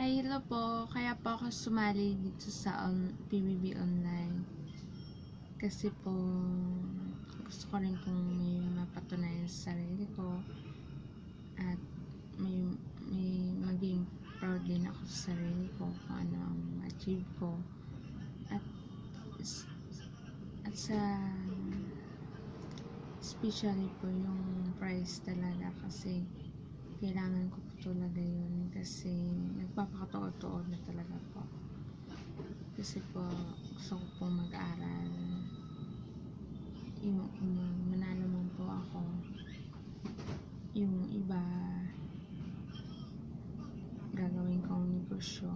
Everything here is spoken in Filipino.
Hi, hello po. Kaya po ako sumali dito sa PBB Online. Kasi po, gusto ko rin pong may mapatunayan sa sarili ko. At may maging proud din ako sa sarili ko kung ano ang achieve ko. At sa especially po yung prize talaga kasi kailangan ko po talaga yun kasi nagpapakatuod-tuod na talaga po. Kasi po gusto ko pong mag-aral. Yung manalo man po ako, yung iba gagawin kong negosyo